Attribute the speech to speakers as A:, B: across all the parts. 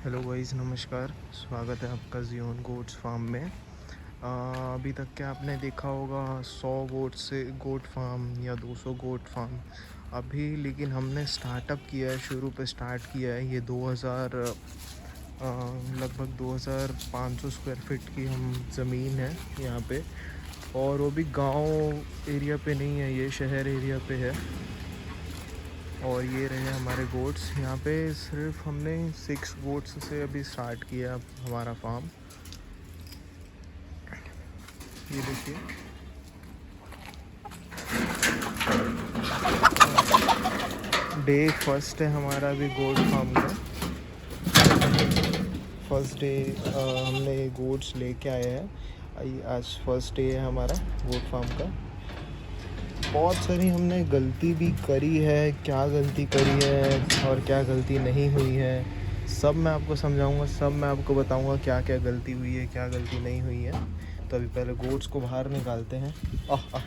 A: Hello guys, नमस्कार। स्वागत है आपका जियोन गोट्स फार्म में। अभी तक क्या आपने देखा होगा 100 गोट से गोट फार्म या 200 गोट फार्म अभी, लेकिन हमने स्टार्टअप किया है, शुरू पे स्टार्ट किया है। ये 2000 लगभग 2500 स्क्वायर फीट की हम ज़मीन है यहाँ पे, और वो भी गांव एरिया पे नहीं है, ये शहर एरिया पे है। और ये रहे हमारे गोट्स। यहाँ पे सिर्फ हमने 6 गोट्स से अभी स्टार्ट किया हमारा फार्म। ये देखिए, डे फर्स्ट है हमारा अभी गोट फार्म का। फर्स्ट डे हमने गोट्स लेके आए हैं। आज फर्स्ट डे है हमारा गोट फार्म का। बहुत सारी हमने गलती भी करी है, क्या गलती करी है और क्या गलती नहीं हुई है, सब मैं आपको समझाऊंगा, सब मैं आपको बताऊंगा क्या क्या गलती हुई है, क्या गलती नहीं हुई है। तो अभी पहले गोट्स को बाहर निकालते हैं। आह आह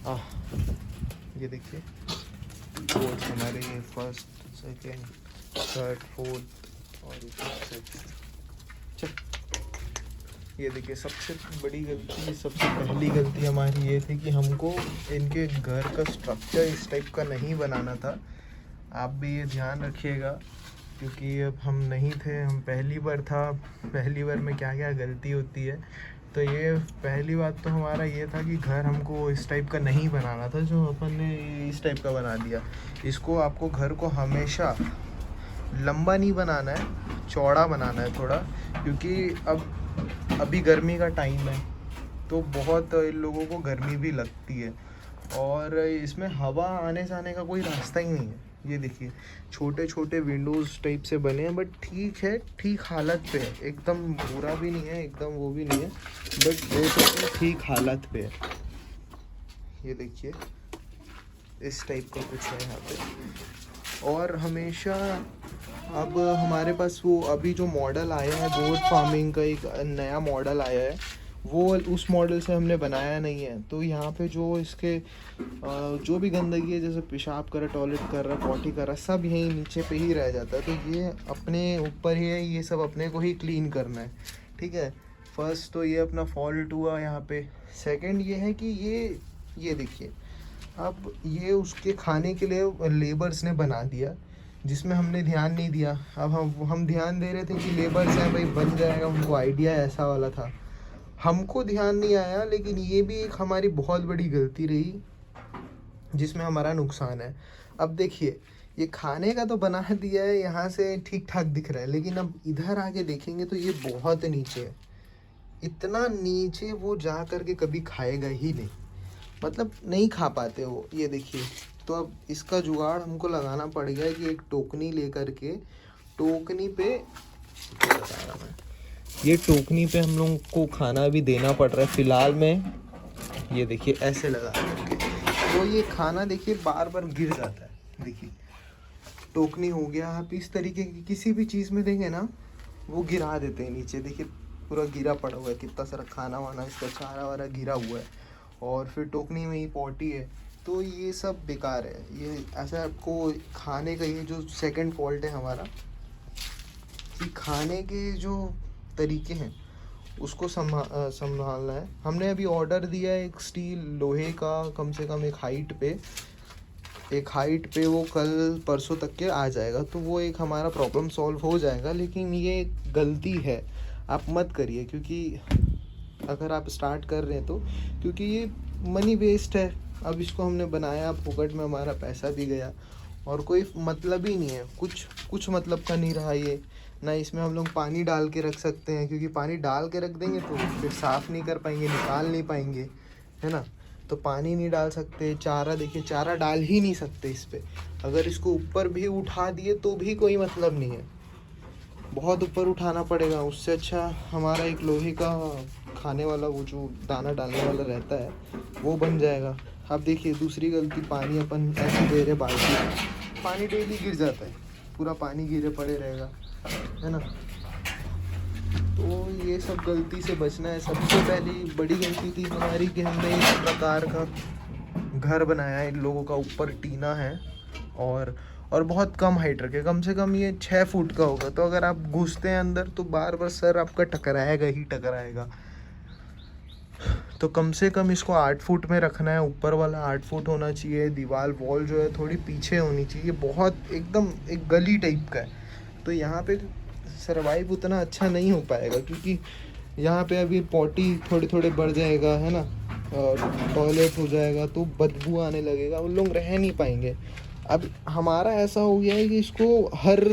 A: आह, ये देखिए गोट्स हमारे, ये फर्स्ट, सेकेंड, थर्ड, फोर्थ और ये फिफ्थ। ये देखिए, सबसे बड़ी गलती, सबसे पहली गलती हमारी ये थी कि हमको इनके घर का स्ट्रक्चर इस टाइप का नहीं बनाना था। आप भी ये ध्यान रखिएगा, क्योंकि अब हम नहीं थे, हम पहली बार था, पहली बार में क्या क्या गलती होती है। तो ये पहली बात तो हमारा ये था कि घर हमको इस टाइप का नहीं बनाना था, जो अपन ने इस टाइप का बना दिया। इसको, आपको घर को हमेशा लंबा नहीं बनाना है, चौड़ा बनाना है थोड़ा, क्योंकि अभी गर्मी का टाइम है तो बहुत इन लोगों को गर्मी भी लगती है, और इसमें हवा आने जाने का कोई रास्ता ही नहीं है। ये देखिए, छोटे छोटे विंडोज़ टाइप से बने हैं, बट ठीक है, ठीक हालत पे है, एकदम बुरा भी नहीं है, एकदम वो भी नहीं है, बट वो तो ठीक हालत पे है। ये देखिए, इस टाइप का कुछ है यहाँ पे। और हमेशा, अब हमारे पास वो अभी जो मॉडल आया है गोट फार्मिंग का, एक नया मॉडल आया है, वो उस मॉडल से हमने बनाया नहीं है। तो यहाँ पे जो इसके जो भी गंदगी है, जैसे पेशाब कर रहा, टॉयलेट कर रहा, पॉटी कर रहा, सब यहीं नीचे पे ही रह जाता है। तो ये अपने ऊपर ही है, ये सब अपने को ही क्लीन करना है, ठीक है। फर्स्ट तो ये अपना फॉल्ट हुआ यहाँ पे। सेकंड ये है कि ये देखिए, अब ये उसके खाने के लिए लेबर्स ने बना दिया, जिसमें हमने ध्यान नहीं दिया। अब हम ध्यान दे रहे थे कि लेबर्स हैं भाई, बन जाएगा, उनको आइडिया ऐसा वाला था, हमको ध्यान नहीं आया। लेकिन ये भी एक हमारी बहुत बड़ी गलती रही, जिसमें हमारा नुकसान है। अब देखिए, ये खाने का तो बना दिया है, यहाँ से ठीक ठाक दिख रहा है, लेकिन अब इधर आके देखेंगे तो ये बहुत नीचे है। इतना नीचे वो जा करके कभी खाएगा ही नहीं, मतलब नहीं खा पाते वो। ये देखिए, तो अब इसका जुगाड़ हमको लगाना पड़ गया कि एक टोकनी लेकर के, टोकनी पे, बता रहा मैं, ये टोकनी पे हम लोगों को खाना भी देना पड़ रहा है फिलहाल में। ये देखिए, ऐसे लगा करके, तो ये खाना देखिए बार बार गिर जाता है। देखिए, टोकनी हो गया, आप इस तरीके की किसी भी चीज़ में देंगे ना, वो गिरा देते हैं नीचे। देखिए, पूरा गिरा पड़ा हुआ है, कितना सारा खाना वाना, इसका चारा वारा गिरा हुआ है, और फिर टोकनी में ही पॉटी है। तो ये सब बेकार है। ये ऐसा आपको खाने का, ये जो सेकंड फॉल्ट है हमारा, कि खाने के जो तरीके हैं उसको संभालना है। हमने अभी ऑर्डर दिया है एक स्टील लोहे का, कम से कम एक हाइट पे वो कल परसों तक के आ जाएगा, तो वो एक हमारा प्रॉब्लम सॉल्व हो जाएगा। लेकिन ये गलती है, आप मत करिए, क्योंकि अगर आप स्टार्ट कर रहे हैं तो, क्योंकि ये मनी वेस्ट है। अब इसको हमने बनाया, फुकट में हमारा पैसा भी गया, और कोई मतलब ही नहीं है, कुछ मतलब का नहीं रहा ये ना। इसमें हम लोग पानी डाल के रख सकते हैं, क्योंकि पानी डाल के रख देंगे तो फिर साफ़ नहीं कर पाएंगे, निकाल नहीं पाएंगे, है ना। तो पानी नहीं डाल सकते। चारा देखिए, चारा डाल ही नहीं सकते इस पर। अगर इसको ऊपर भी उठा दिए तो भी कोई मतलब नहीं है, बहुत ऊपर उठाना पड़ेगा। उससे अच्छा हमारा एक लोहे का खाने वाला, वो जो दाना डालने वाला रहता है, वो बन जाएगा। अब देखिए, दूसरी गलती, पानी अपन ऐसे दे रहे बाल्टी में, पानी डेली गिर जाता है, पूरा पानी गिरे पड़े रहेगा, है ना। तो ये सब गलती से बचना है। सबसे पहली बड़ी गलती थी हमारी कि हमने इस प्रकार का घर बनाया है। इन लोगों का ऊपर टीना है, और और बहुत कम हाइट रखे, कम से कम ये 6 फुट का होगा। तो अगर आप घुसते हैं अंदर तो बार बार सर आपका टकराएगा ही टकराएगा। तो कम से कम इसको 8 फुट में रखना है, ऊपर वाला 8 फुट होना चाहिए, दीवार वॉल जो है थोड़ी पीछे होनी चाहिए, बहुत एकदम एक गली टाइप का है। तो यहाँ पे सर्वाइव उतना अच्छा नहीं हो पाएगा, क्योंकि यहाँ पे अभी पॉटी थोड़े थोड़े बढ़ जाएगा, है ना, और टॉयलेट हो जाएगा तो बदबू आने लगेगा, उन लोग रह नहीं पाएंगे। अब हमारा ऐसा हो गया है कि इसको हर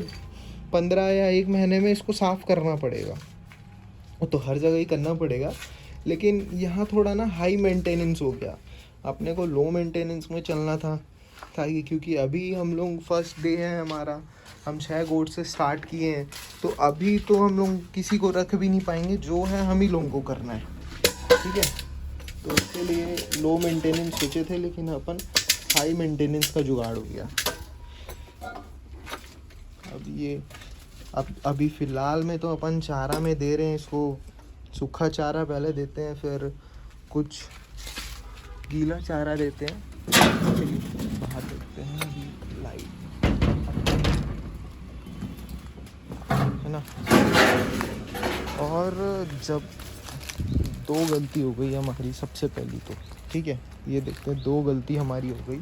A: 15 या 1 महीने में इसको साफ़ करना पड़ेगा। वो तो हर जगह ही करना पड़ेगा, लेकिन यहाँ थोड़ा ना हाई मेंटेनेंस हो गया। अपने को लो मेंटेनेंस में चलना था ताकि, क्योंकि अभी हम लोग फर्स्ट डे है हमारा, हम 6 गोट से स्टार्ट किए हैं। तो अभी तो हम लोग किसी को रख भी नहीं पाएंगे, जो है हम ही लोगों को करना है, ठीक है। तो उसके लिए लो मेंटेनेंस सोचे थे, लेकिन अपन हाई मेंटेनेंस का जुगाड़ हो गया। अब अभी फ़िलहाल में तो अपन चारा में दे रहे हैं इसको, सूखा चारा पहले देते हैं, फिर कुछ गीला चारा देते हैं। चलिए बाहर देखते हैं, अभी लाइट है ना। और जब 2 गलती हो गई हमारी सबसे पहली तो, ठीक है, ये देखते हैं 2 गलती हमारी हो गई।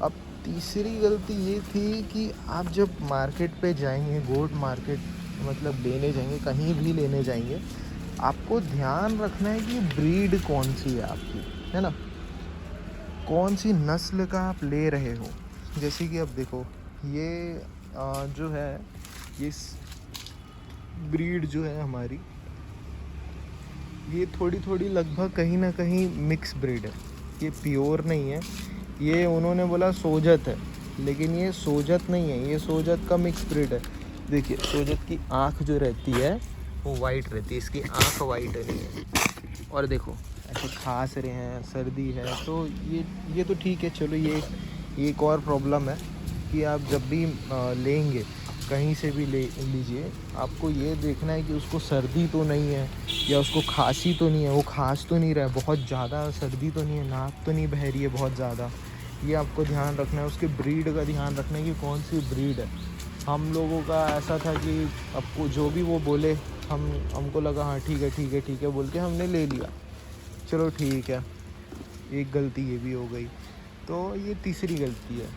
A: अब तीसरी गलती ये थी कि आप जब मार्केट पे जाएंगे, गोट मार्केट मतलब लेने जाएंगे, कहीं भी लेने जाएंगे, आपको ध्यान रखना है कि ब्रीड कौन सी है आपकी, है ना, कौन सी नस्ल का आप ले रहे हो। जैसे कि अब देखो ये जो है ये ब्रीड जो है हमारी, ये थोड़ी थोड़ी लगभग कहीं ना कहीं मिक्स ब्रीड है, ये प्योर नहीं है। ये उन्होंने बोला सोजत है, लेकिन ये सोजत नहीं है, ये सोजत का मिक्स ब्रीड है। देखिए सोजत की आँख जो रहती है वो वाइट रहती है, इसकी आँख वाइट नहीं है। और देखो ऐसे खांस रहे हैं, सर्दी है, तो ये तो ठीक है, चलो ये एक और प्रॉब्लम है कि आप जब भी लेंगे कहीं से भी ले लीजिए, आपको ये देखना है कि उसको सर्दी तो नहीं है या उसको खांसी तो नहीं है, वो खांस तो नहीं रहा है बहुत ज़्यादा, सर्दी तो नहीं है, नाक तो नहीं बह रही है बहुत ज़्यादा। ये आपको ध्यान रखना है, उसके ब्रीड का ध्यान रखना है कि कौन सी ब्रीड है। हम लोगों का ऐसा था कि आपको जो भी वो बोले, हमको लगा हाँ ठीक है बोल के हमने ले लिया, चलो ठीक है। एक गलती ये भी हो गई, तो ये तीसरी गलती है।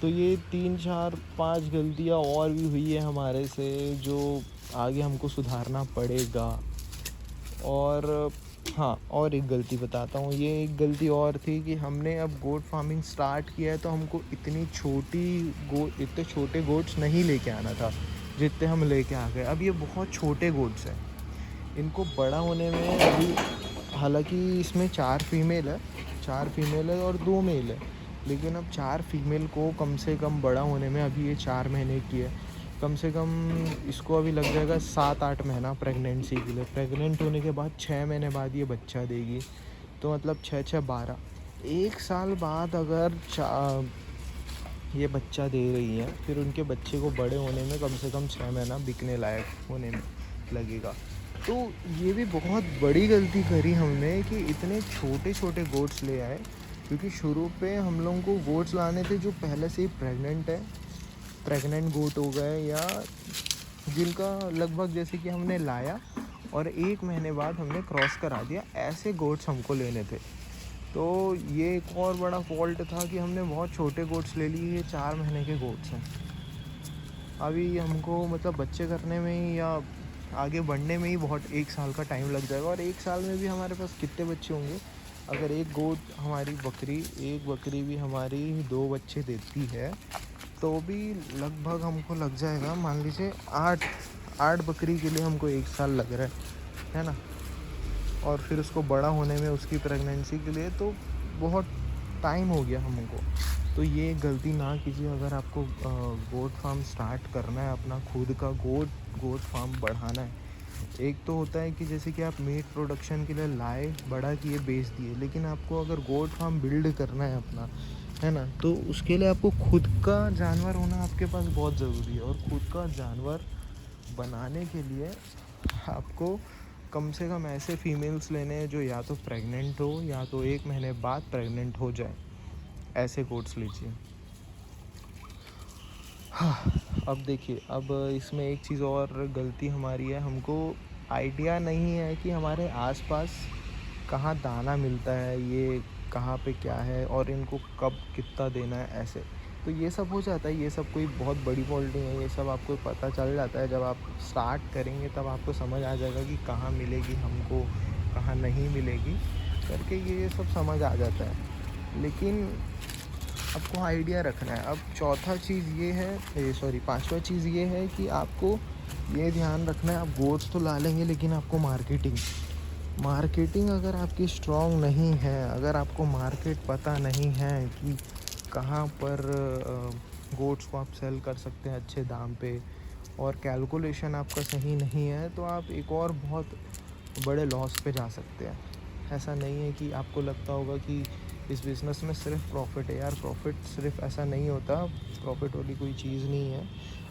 A: तो ये 3 4 5 गलतियाँ और भी हुई है हमारे से, जो आगे हमको सुधारना पड़ेगा। और हाँ, और एक गलती बताता हूँ, ये एक गलती और थी कि हमने अब गोट फार्मिंग स्टार्ट किया है, तो हमको इतने छोटे गोट्स नहीं लेके आना था जितने हम लेके आ गए। अब ये बहुत छोटे गोट्स हैं, इनको बड़ा होने में अभी, हालांकि इसमें 4 फीमेल है और 2 मेल है, लेकिन अब 4 फीमेल को कम से कम बड़ा होने में, अभी ये 4 महीने की है, कम से कम इसको अभी लग जाएगा 7-8 महीना प्रेगनेंसी के लिए। प्रेग्नेंट होने के बाद 6 महीने बाद ये बच्चा देगी, तो मतलब 6 12 1 साल बाद अगर ये बच्चा दे रही है, फिर उनके बच्चे को बड़े होने में कम से कम 6 महीना बिकने लायक होने में लगेगा। तो ये भी बहुत बड़ी गलती करी हमने कि इतने छोटे छोटे गोट्स ले आए, क्योंकि शुरू पे हम लोगों को गोट्स लाने थे जो पहले से ही प्रेग्नेंट गोट हो गए, या जिनका लगभग, जैसे कि हमने लाया और 1 महीने बाद हमने क्रॉस करा दिया, ऐसे गोट्स हमको लेने थे। तो ये एक और बड़ा फॉल्ट था कि हमने बहुत छोटे गोट्स ले लिए, ये 4 महीने के गोट्स हैं। अभी हमको मतलब बच्चे करने में ही या आगे बढ़ने में ही बहुत 1 साल का टाइम लग जाएगा, और 1 साल में भी हमारे पास कितने बच्चे होंगे। अगर एक बकरी भी हमारी 2 बच्चे देती है, तो भी लगभग हमको लग जाएगा, मान लीजिए 8 बकरी के लिए हमको 1 साल लग रहा है ना। और फिर उसको बड़ा होने में, उसकी प्रेगनेंसी के लिए तो बहुत टाइम हो गया हमको। तो ये गलती ना कीजिए अगर आपको गोट फार्म स्टार्ट करना है, अपना खुद का गोट फार्म बढ़ाना है। एक तो होता है कि जैसे कि आप मीट प्रोडक्शन के लिए लाए, बड़ा किए, बेच दिए, लेकिन आपको अगर गोट फार्म बिल्ड करना है अपना, है ना, तो उसके लिए आपको खुद का जानवर होना आपके पास बहुत ज़रूरी है। और खुद का जानवर बनाने के लिए आपको कम से कम ऐसे फीमेल्स लेने हैं जो या तो प्रेग्नेंट हो, या तो 1 महीने बाद प्रेग्नेंट हो जाए, ऐसे गोट्स लीजिए। हाँ, अब देखिए, अब इसमें एक चीज़ और गलती हमारी है, हमको आइडिया नहीं है कि हमारे आसपास कहाँ दाना मिलता है, ये कहाँ पे क्या है और इनको कब कितना देना है, ऐसे। तो ये सब हो जाता है, ये सब कोई बहुत बड़ी फॉल्ट नहीं है, ये सब आपको पता चल जाता है। जब आप स्टार्ट करेंगे तब आपको समझ आ जाएगा कि कहाँ मिलेगी हमको, कहाँ नहीं मिलेगी करके, ये सब समझ आ जाता है। लेकिन आपको आइडिया रखना है। अब चौथा चीज़ ये है, पांचवा चीज़ ये है कि आपको ये ध्यान रखना है, आप गोट्स तो ला लेंगे लेकिन आपको मार्केटिंग अगर आपकी स्ट्रॉन्ग नहीं है, अगर आपको मार्केट पता नहीं है कि कहाँ पर गोट्स को आप सेल कर सकते हैं अच्छे दाम पे, और कैलकुलेशन आपका सही नहीं है, तो आप एक और बहुत बड़े लॉस पे जा सकते हैं। ऐसा नहीं है कि आपको लगता होगा कि इस बिज़नेस में सिर्फ प्रॉफिट है। यार, प्रॉफिट सिर्फ ऐसा नहीं होता, प्रॉफिट वाली कोई चीज़ नहीं है।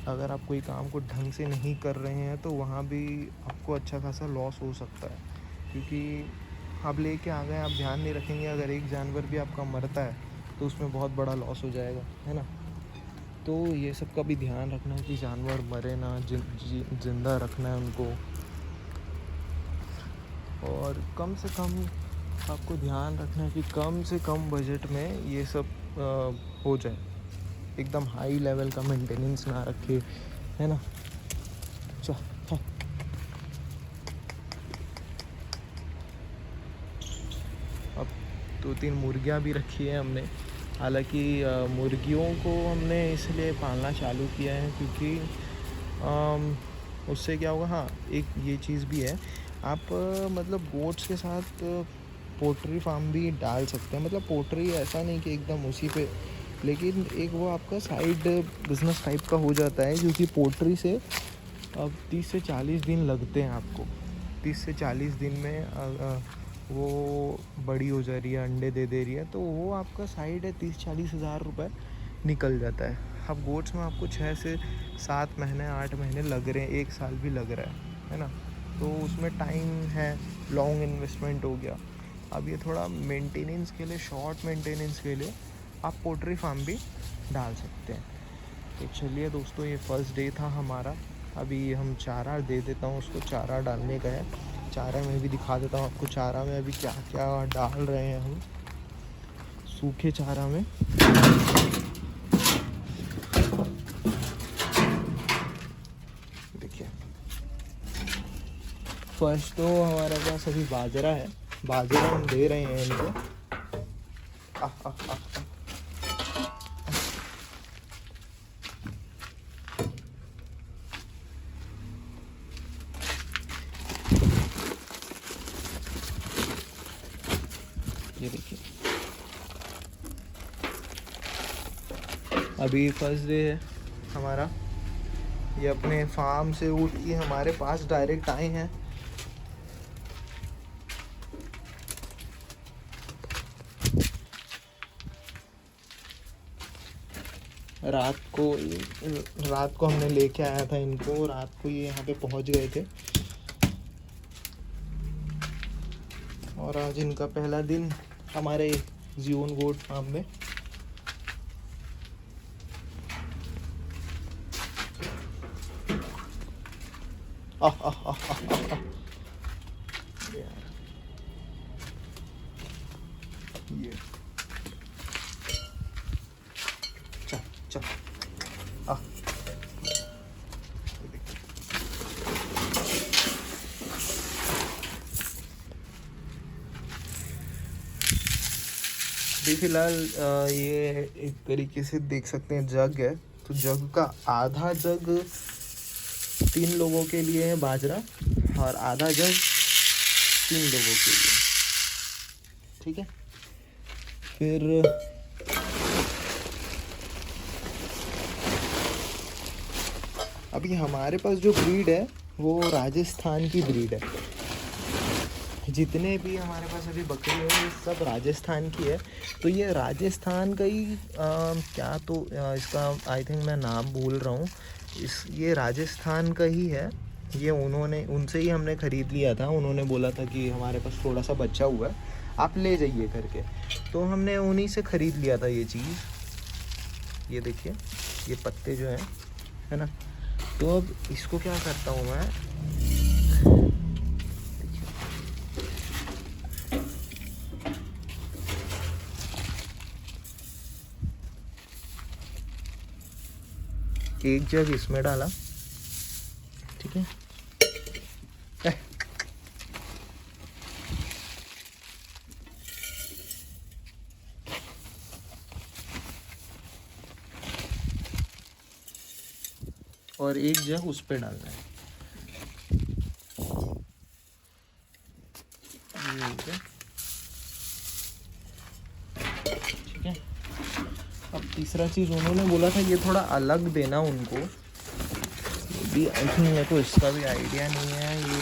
A: अगर आप कोई काम को ढंग से नहीं कर रहे हैं तो वहाँ भी आपको अच्छा खासा लॉस हो सकता है, क्योंकि आप लेके आ गए, आप ध्यान नहीं रखेंगे, अगर एक जानवर भी आपका मरता है तो उसमें बहुत बड़ा लॉस हो जाएगा, है ना। तो ये सब का भी ध्यान रखना है कि जानवर मरे ना, ज़िंदा रखना है उनको, और कम से कम आपको ध्यान रखना है कि कम से कम बजट में ये सब हो जाए, एकदम हाई लेवल का मेंटेनेंस ना रखे, है ना। अच्छा, हाँ। अब 2-3 मुर्गियाँ भी रखी है हमने। हालांकि मुर्गियों को हमने इसलिए पालना चालू किया है क्योंकि उससे क्या होगा, हाँ, एक ये चीज़ भी है, आप मतलब गोट्स के साथ पोल्ट्री फार्म भी डाल सकते हैं। मतलब पोल्ट्री ऐसा नहीं कि एकदम उसी पे, लेकिन एक वो आपका साइड बिज़नेस टाइप का हो जाता है, क्योंकि पोल्ट्री से अब 30 से 40 दिन लगते हैं आपको। 30 से 40 दिन में वो बड़ी हो जा रही है, अंडे दे रही है, तो वो आपका साइड है 30-40 हज़ार रुपये निकल जाता है। अब गोट्स में आपको 6 से 7 महीने 8 महीने लग रहे हैं, 1 साल भी लग रहा है ना। तो उसमें टाइम है, लॉन्ग इन्वेस्टमेंट हो गया। अब ये थोड़ा मेंटेनेंस के लिए, शॉर्ट मेंटेनेंस के लिए आप पोल्ट्री फार्म भी डाल सकते हैं। तो चलिए दोस्तों, ये फर्स्ट डे था हमारा। अभी हम चारा दे देता हूँ उसको, चारा डालने का है। चारा में भी दिखा देता हूँ आपको, चारा में अभी क्या क्या डाल रहे हैं हम, सूखे चारा में। देखिए, फर्स्ट तो हमारे पास अभी बाजरा है, बाजरा हम दे रहे हैं इनको। ये देखिए, अभी फर्स्ट डे है हमारा। ये अपने फार्म से उठ के हमारे पास डायरेक्ट आए हैं। रात को हमने लेके आया था इनको, रात को ये यहाँ पे पहुँच गए थे, और आज इनका पहला दिन हमारे जियोन गोट फार्म में। ये चल अभी फिलहाल ये एक तरीके से देख सकते हैं जग है, तो जग का आधा जग 3 लोगों के लिए है बाजरा, और आधा जग 3 लोगों के लिए, ठीक है। फिर अभी हमारे पास जो ब्रीड है वो राजस्थान की ब्रीड है। जितने भी हमारे पास अभी बकरी है ये सब राजस्थान की है। तो ये राजस्थान का ही इसका आई थिंक मैं नाम भूल रहा हूँ, ये राजस्थान का ही है। ये उनसे ही हमने ख़रीद लिया था, उन्होंने बोला था कि हमारे पास थोड़ा सा बचा हुआ है, आप ले जाइए करके, तो हमने उन्हीं से ख़रीद लिया था ये चीज़। ये देखिए, ये पत्ते जो हैं है ना। तो अब इसको क्या करता हूँ मैं, एक जग इसमें डाला, ठीक है। और एक जग उस पे डालना है, ये हो गया, ठीक है। अब तीसरा चीज़ उन्होंने बोला था ये थोड़ा अलग देना उनको, भी आई थिंक मेरे को इसका भी आइडिया नहीं है ये।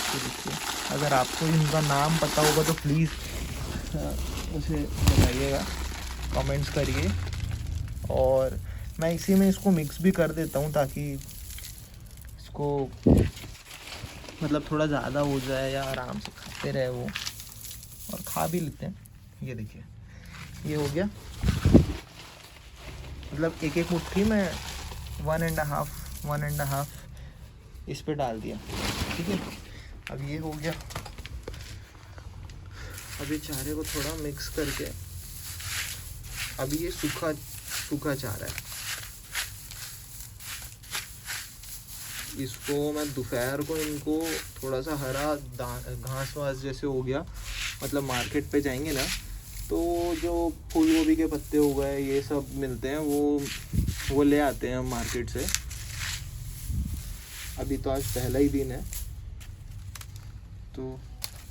A: तो देखिए, अगर आपको इनका नाम पता होगा तो प्लीज़ मुझे बताइएगा, कमेंट्स करिए। और मैं इसी में इसको मिक्स भी कर देता हूँ ताकि इसको मतलब थोड़ा ज़्यादा हो जाए या आराम से खाते रहे वो, और खा भी लेते हैं। ये देखिए, ये हो गया, मतलब एक एक मुट्ठी में 1.5 इस पे डाल दिया, ठीक है। अब ये हो गया। अभी चारे को थोड़ा मिक्स करके, अभी ये सूखा चारा है, इसको मैं दोपहर को इनको थोड़ा सा हरा घास वास जैसे हो गया, मतलब मार्केट पे जाएंगे ना तो जो फूल गोभी के पत्ते हो गए ये सब मिलते हैं, वो ले आते हैं मार्केट से। अभी तो आज पहला ही दिन है तो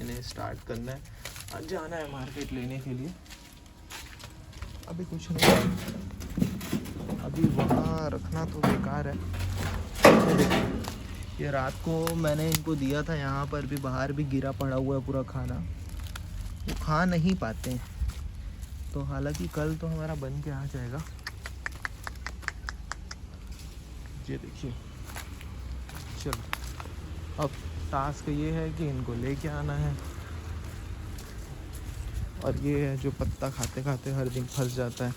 A: इन्हें स्टार्ट करना है, आज जाना है मार्केट लेने के लिए। अभी कुछ नहीं, अभी वहाँ रखना तो बेकार है। ये रात को मैंने इनको दिया था, यहाँ पर भी बाहर भी गिरा पड़ा हुआ है पूरा खाना, वो खा नहीं पाते हैं। तो हालांकि कल तो हमारा बन के आ जाएगा। ये देखिए, चलो अब टास्क ये है कि इनको लेके आना है, और ये है जो पत्ता खाते खाते हर दिन फंस जाता है।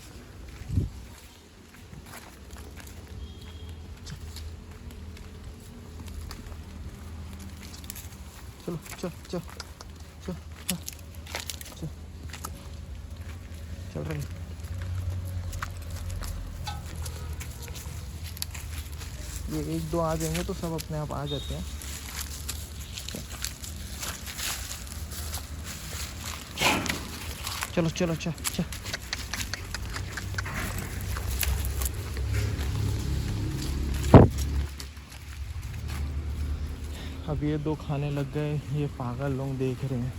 A: चलो चल चल चल चल चल रही। ये एक दो आ जाएंगे तो सब अपने आप आ जाते हैं। चलो चलो चल चल। अब ये दो खाने लग गए, ये पागल लोग देख रहे हैं।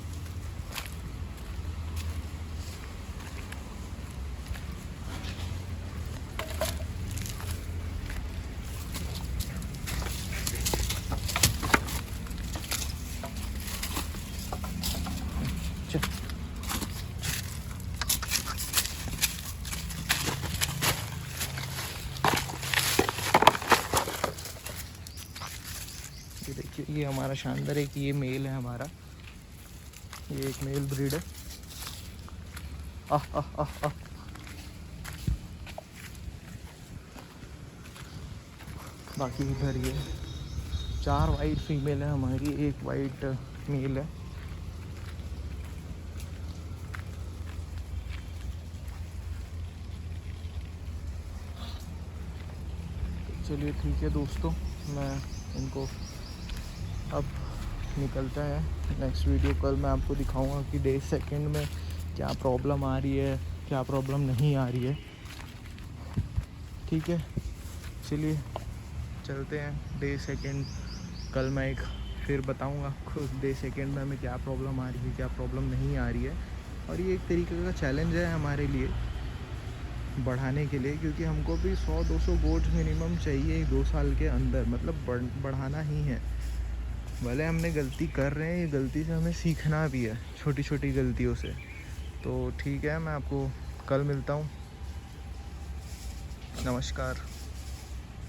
A: चल ये देखिए, ये हमारा शानदार है कि ये मेल है हमारा, ये एक मेल ब्रीड है। आह आह आह आह। बाकी इधर ये 4 वाइट फीमेल है हमारी, 1 वाइट मेल है। चलिए ठीक है दोस्तों, मैं इनको अब निकलता है। नेक्स्ट वीडियो कल मैं आपको दिखाऊंगा कि डे सेकंड में क्या प्रॉब्लम आ रही है, क्या प्रॉब्लम नहीं आ रही है। ठीक है, चलिए चलते हैं। डे सेकंड कल मैं एक फिर बताऊंगा खुद डे सेकंड में हमें क्या प्रॉब्लम आ रही है, क्या प्रॉब्लम नहीं आ रही है। और ये एक तरीके का चैलेंज है हमारे लिए बढ़ाने के लिए, क्योंकि हमको भी 100-200 गोट्स मिनिमम चाहिए 2 साल के अंदर, मतलब बढ़ाना ही है। भले हमने गलती कर रहे हैं, ये गलती से हमें सीखना भी है, छोटी छोटी गलतियों से। तो ठीक है, मैं आपको कल मिलता हूँ। नमस्कार।